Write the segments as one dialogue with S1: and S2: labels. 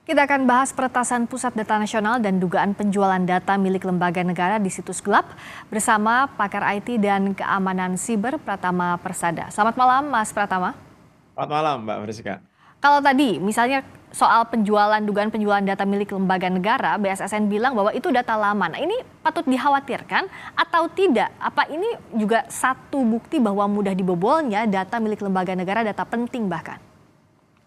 S1: Kita akan bahas peretasan Pusat Data Nasional dan dugaan penjualan data milik lembaga negara di situs gelap bersama pakar IT dan keamanan siber Pratama Persada. Selamat malam Mas Pratama.
S2: Selamat malam Mbak Friska.
S1: Kalau tadi misalnya soal dugaan penjualan data milik lembaga negara, BSSN bilang bahwa itu data lama. Nah, ini patut dikhawatirkan atau tidak? Apa ini juga satu bukti bahwa mudah dibobolnya data milik lembaga negara, data penting bahkan?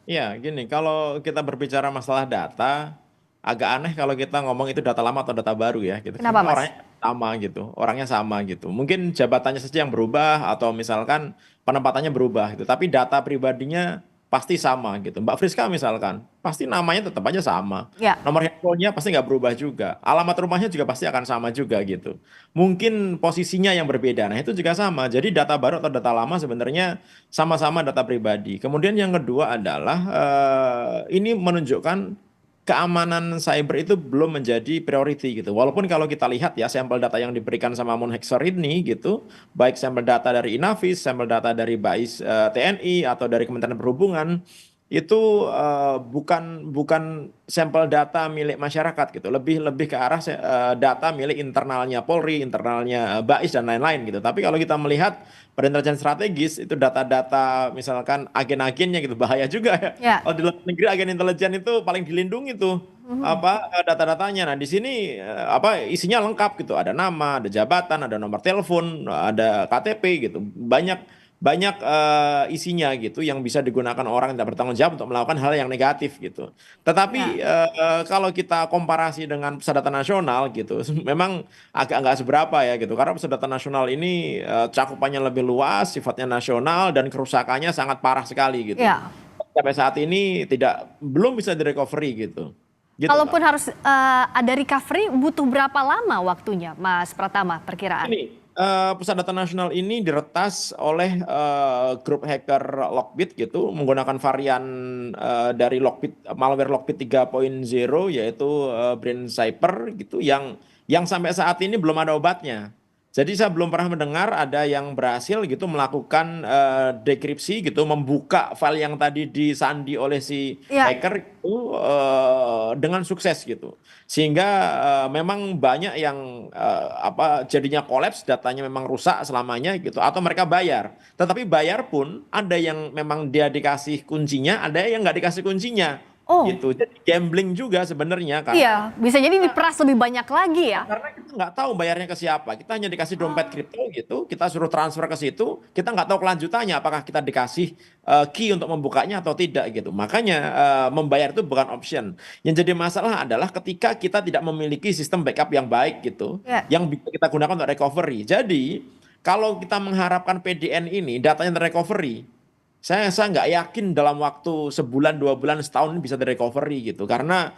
S2: Iya, gini, kalau kita berbicara masalah data, agak aneh kalau kita ngomong itu data lama atau data baru ya, gitu.
S1: Kenapa
S2: Karena
S1: Mas?
S2: orangnya sama gitu. Mungkin jabatannya saja yang berubah atau misalkan penempatannya berubah gitu. Tapi data pribadinya pasti sama gitu. Mbak Friska misalkan, pasti namanya tetap aja sama.
S1: Ya.
S2: Nomor handphonenya pasti nggak berubah juga. Alamat rumahnya juga pasti akan sama juga gitu. Mungkin posisinya yang berbeda. Nah, itu juga sama. Jadi data baru atau data lama sebenarnya sama-sama data pribadi. Kemudian yang kedua adalah ini menunjukkan keamanan cyber itu belum menjadi priority gitu. Walaupun kalau kita lihat ya sampel data yang diberikan sama Moonhacker ini gitu, baik sampel data dari Inavis, sampel data dari BAIS TNI atau dari Kementerian Perhubungan itu bukan bukan sampel data milik masyarakat gitu, lebih lebih ke arah data milik internalnya Polri, internalnya BAIS dan lain-lain gitu. Tapi kalau kita melihat pada intelijen strategis itu data-data misalkan agen-agennya gitu bahaya juga ya.
S1: Ya.
S2: Kalau di luar negeri agen intelijen itu paling dilindungi tuh
S1: Mhm.
S2: data-datanya. Nah, di sini isinya lengkap gitu. Ada nama, ada jabatan, ada nomor telepon, ada KTP gitu. Banyak banyak isinya gitu yang bisa digunakan orang yang tidak bertanggung jawab untuk melakukan hal yang negatif gitu. Tetapi
S1: Ya.
S2: kalau kita komparasi dengan Pusat Data Nasional gitu, memang agak nggak seberapa ya gitu. Karena Pusat Data Nasional ini cakupannya lebih luas, sifatnya nasional dan kerusakannya sangat parah sekali gitu.
S1: Ya.
S2: Sampai saat ini belum bisa direcovery gitu. Gitu, Mbak.
S1: Kalaupun harus ada recovery, butuh berapa lama waktunya, Mas Pratama, perkiraan?
S2: Ini Pusat Data Nasional ini diretas oleh grup hacker Lockbit gitu menggunakan varian dari malware Lockbit 3.0 yaitu Brain Cyber gitu yang sampai saat ini belum ada obatnya. Jadi saya belum pernah mendengar ada yang berhasil gitu melakukan dekripsi gitu, membuka file yang tadi disandi oleh si
S1: Ya.
S2: hacker itu dengan sukses gitu. Sehingga memang banyak yang jadinya kolaps, datanya memang rusak selamanya gitu, atau mereka bayar. Tetapi bayar pun ada yang memang dia dikasih kuncinya, ada yang nggak dikasih kuncinya
S1: Oh,
S2: gitu. Jadi gambling juga sebenarnya karena
S1: iya, bisa jadi diperas lebih banyak lagi ya?
S2: karena kita nggak tahu bayarnya ke siapa. Kita hanya dikasih dompet kripto gitu, kita suruh transfer ke situ, kita nggak tahu kelanjutannya, apakah kita dikasih key untuk membukanya atau tidak gitu. Makanya membayar itu bukan option. Yang jadi masalah adalah ketika kita tidak memiliki sistem backup yang baik gitu,
S1: Ya.
S2: yang bisa kita gunakan untuk recovery. Jadi kalau kita mengharapkan PDN ini datanya terrecovery, saya nggak yakin dalam waktu sebulan, 2 bulan, setahun ini bisa direcovery gitu. Karena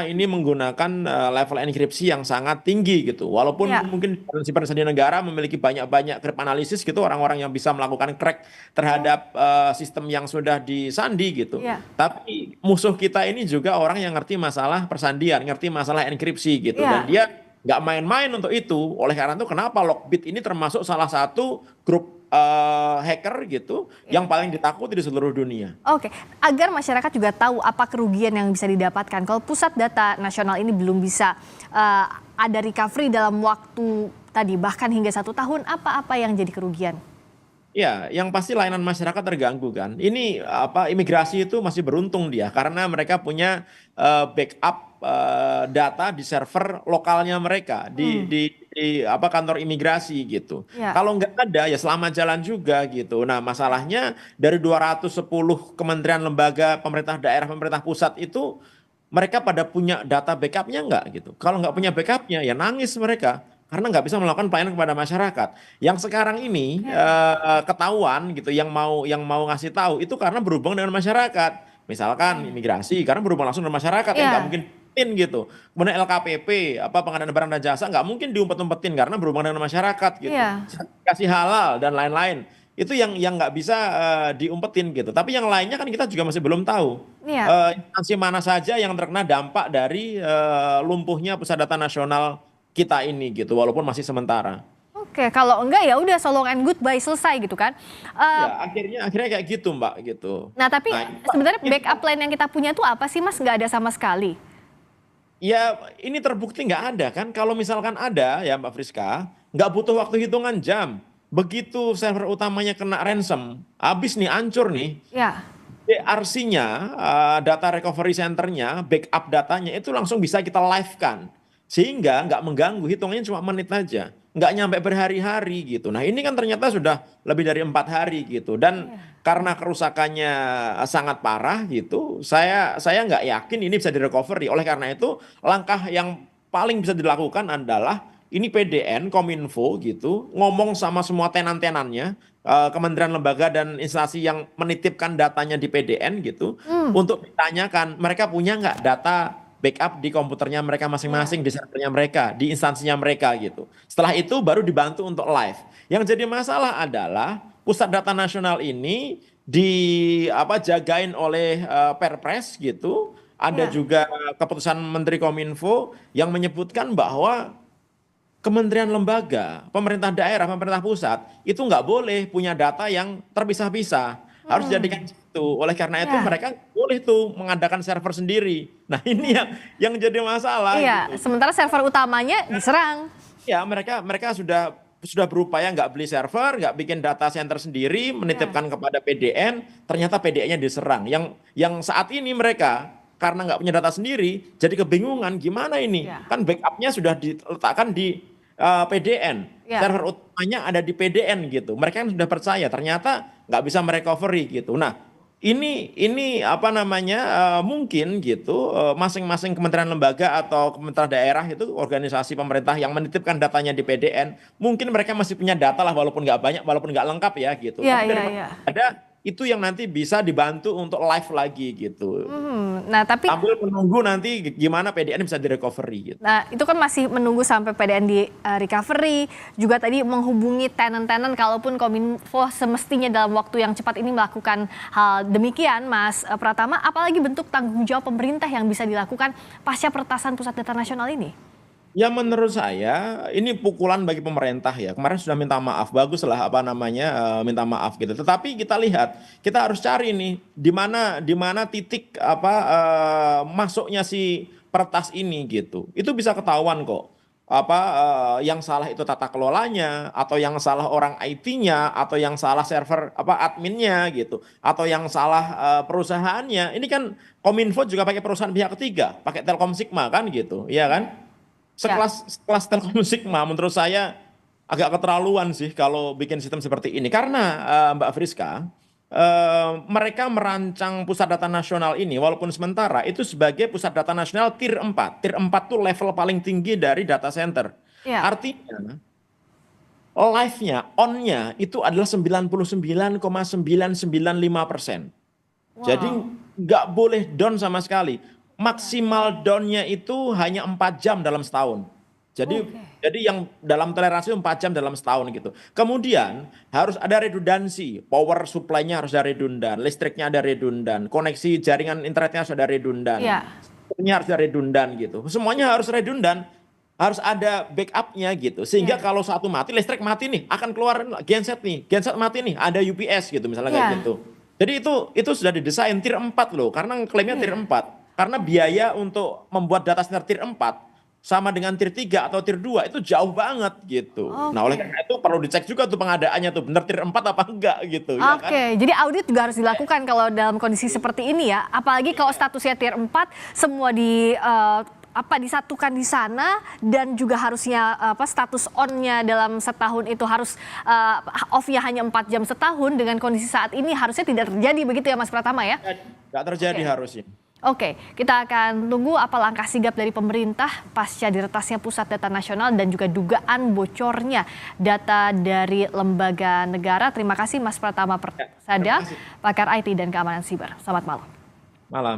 S2: ini menggunakan level enkripsi yang sangat tinggi gitu. Walaupun
S1: Ya.
S2: mungkin simpan sandi negara memiliki banyak-banyak cryptanalysis gitu, orang-orang yang bisa melakukan crack terhadap sistem yang sudah disandi gitu.
S1: Ya.
S2: Tapi musuh kita ini juga orang yang ngerti masalah persandian, ngerti masalah enkripsi gitu. Dan
S1: Ya.
S2: dia nggak main-main untuk itu. Oleh karena itu kenapa Lockbit ini termasuk salah satu grup hacker gitu
S1: Ya.
S2: yang paling ditakuti di seluruh dunia.
S1: Oke, agar masyarakat juga tahu apa kerugian yang bisa didapatkan. Kalau Pusat Data Nasional ini belum bisa ada recovery dalam waktu tadi, bahkan hingga 1 tahun, apa-apa yang jadi kerugian?
S2: Ya, yang pasti layanan masyarakat terganggu kan. Ini imigrasi itu masih beruntung dia karena mereka punya backup data di server lokalnya mereka
S1: Hmm.
S2: di kantor imigrasi gitu.
S1: Ya.
S2: Kalau nggak ada ya selamat jalan juga gitu. Nah, masalahnya dari 210 kementerian lembaga pemerintah daerah pemerintah pusat itu mereka pada punya data backupnya nggak gitu. Kalau nggak punya backupnya ya nangis mereka karena nggak bisa melakukan pelayanan kepada masyarakat. Yang sekarang ini
S1: Oke.
S2: ketahuan gitu yang mau ngasih tahu itu karena berhubungan dengan masyarakat. Misalkan imigrasi karena berhubungan langsung dengan masyarakat ya nggak
S1: Iya.
S2: mungkin diumpetin gitu. Kemudian LKPP pengadaan barang dan jasa nggak mungkin diumpet-umpetin karena berhubungan dengan masyarakat gitu.
S1: Iya.
S2: Sertifikasi halal dan lain-lain itu yang nggak bisa diumpetin gitu. Tapi yang lainnya kan kita juga masih belum tahu
S1: Iya.
S2: instansi mana saja yang terkena dampak dari lumpuhnya Pusat Data Nasional kita ini gitu, walaupun masih sementara.
S1: Oke. Oke, kalau enggak ya udah so long and goodbye, selesai gitu kan. Eh,
S2: Ya, akhirnya kayak gitu, Mbak, gitu.
S1: nah tapi
S2: Nah,
S1: sebenarnya backup plan yang kita punya tuh apa sih Mas? Nggak ada sama sekali.
S2: ya ini terbukti nggak ada kan? Kalau misalkan ada ya Mbak Friska, nggak butuh waktu hitungan jam. Begitu server utamanya kena ransom, habis nih, hancur nih.
S1: Ya,
S2: DRC-nya, data recovery center-nya, backup datanya itu langsung bisa kita live-kan. Sehingga nggak mengganggu, hitungannya cuma menit aja. Nggak nyampe berhari-hari gitu. Nah ini kan ternyata sudah lebih dari 4 hari gitu. Dan karena kerusakannya sangat parah gitu, saya nggak yakin ini bisa direcovery. Oleh karena itu, langkah yang paling bisa dilakukan adalah ini PDN, Kominfo gitu, ngomong sama semua tenan-tenannya, kementerian lembaga dan instansi yang menitipkan datanya di PDN gitu, untuk ditanyakan mereka punya nggak data backup di komputernya mereka masing-masing, di servernya mereka, di instansinya mereka gitu. Setelah itu baru dibantu untuk live. Yang jadi masalah adalah pusat data nasional ini jagain oleh Perpres gitu. Ada
S1: ya,
S2: juga keputusan Menteri Kominfo yang menyebutkan bahwa kementerian lembaga, pemerintah daerah, pemerintah pusat itu nggak boleh punya data yang terpisah-pisah. Harus dijadikan satu. Oleh karena itu
S1: ya.
S2: mereka boleh tuh mengadakan server sendiri. Nah ini yang jadi masalah
S1: Iya,
S2: gitu.
S1: sementara server utamanya diserang.
S2: Ya mereka sudah berupaya nggak beli server, nggak bikin data center sendiri,
S1: Ya,
S2: menitipkan kepada PDN, ternyata PDN-nya diserang. Yang saat ini mereka karena nggak punya data sendiri, jadi kebingungan gimana ini?
S1: ya,
S2: Kan backupnya sudah diletakkan di PDN,
S1: ya.
S2: server utamanya ada di PDN gitu. Mereka kan sudah percaya, ternyata nggak bisa merecovery gitu. Nah, ini apa namanya, mungkin gitu, masing-masing kementerian lembaga atau kementerian daerah itu organisasi pemerintah yang menitipkan datanya di PDN, mungkin mereka masih punya data lah walaupun nggak banyak, walaupun nggak lengkap ya gitu.
S1: Iya,
S2: Tapi
S1: iya,
S2: daripada
S1: iya.
S2: ada itu yang nanti bisa dibantu untuk live lagi gitu.
S1: Nah, tapi
S2: Sambil menunggu nanti gimana PDN bisa direcovery gitu.
S1: nah itu kan masih menunggu sampai PDN di recovery, juga tadi menghubungi tenant-tenant kalaupun Kominfo semestinya dalam waktu yang cepat ini melakukan hal demikian, Mas Pratama, apalagi bentuk tanggung jawab pemerintah yang bisa dilakukan pasca peretasan Pusat Data Nasional ini?
S2: Ya menurut saya ini pukulan bagi pemerintah ya. Kemarin sudah minta maaf, bagus lah apa namanya, minta maaf gitu. Tetapi kita lihat, kita harus cari nih di mana titik masuknya si pertas ini gitu. Itu bisa ketahuan kok. Yang salah itu tata kelolanya, atau yang salah orang IT-nya, atau yang salah server adminnya gitu, atau yang salah perusahaannya. Ini kan Kominfo juga pakai perusahaan pihak ketiga, pakai Telkom Sigma kan gitu, iya kan?
S1: Ya.
S2: Sekelas Telkom Sigma menurut saya agak keterlaluan sih kalau bikin sistem seperti ini. Karena Mbak Friska, mereka merancang pusat data nasional ini walaupun sementara itu sebagai pusat data nasional tier 4. Tier 4 tuh level paling tinggi dari data center.
S1: Ya.
S2: Artinya live-nya, on-nya itu adalah 99,995%. Jadi
S1: Wow.
S2: nggak boleh down sama sekali. Maksimal downnya itu hanya 4 jam dalam setahun. Jadi
S1: Oke.
S2: jadi yang dalam toleransi 4 jam dalam setahun gitu. Kemudian harus ada redundansi. Power supply-nya harus ada redundan, listriknya ada redundan, koneksi jaringan internetnya harus ada redundan.
S1: Ya.
S2: Ini harus ada redundan gitu. Semuanya harus redundan. Harus ada backupnya gitu. Sehingga
S1: Ya.
S2: kalau satu mati, listrik mati nih, akan keluar genset nih. Genset mati nih, ada UPS gitu misalnya kayak
S1: Ya.
S2: gitu. Jadi itu sudah didesain tier 4 loh, karena klaimnya tier
S1: Iya.
S2: 4. Karena biaya untuk membuat data center tier 4 sama dengan tier 3 atau tier 2 itu jauh banget gitu. Nah, oleh
S1: Oke.
S2: karena itu perlu dicek juga tuh pengadaannya tuh bener tier 4 apa enggak gitu ya kan.
S1: Oke, jadi audit juga harus dilakukan kalau dalam kondisi seperti ini ya. Apalagi kalau statusnya tier 4, semua disatukan di sana dan juga harusnya status on-nya dalam setahun itu harus off-nya hanya 4 jam setahun, dengan kondisi saat ini harusnya tidak terjadi begitu ya Mas Pratama ya.
S2: Enggak terjadi
S1: Oke.
S2: harusnya.
S1: Oke, kita akan tunggu apa langkah sigap dari pemerintah pasca diretasnya Pusat Data Nasional dan juga dugaan bocornya data dari lembaga negara. Terima kasih Mas Pratama
S2: Ya, terima
S1: Persada,
S2: kasih.
S1: pakar IT dan keamanan siber. Selamat malam.
S2: Malam.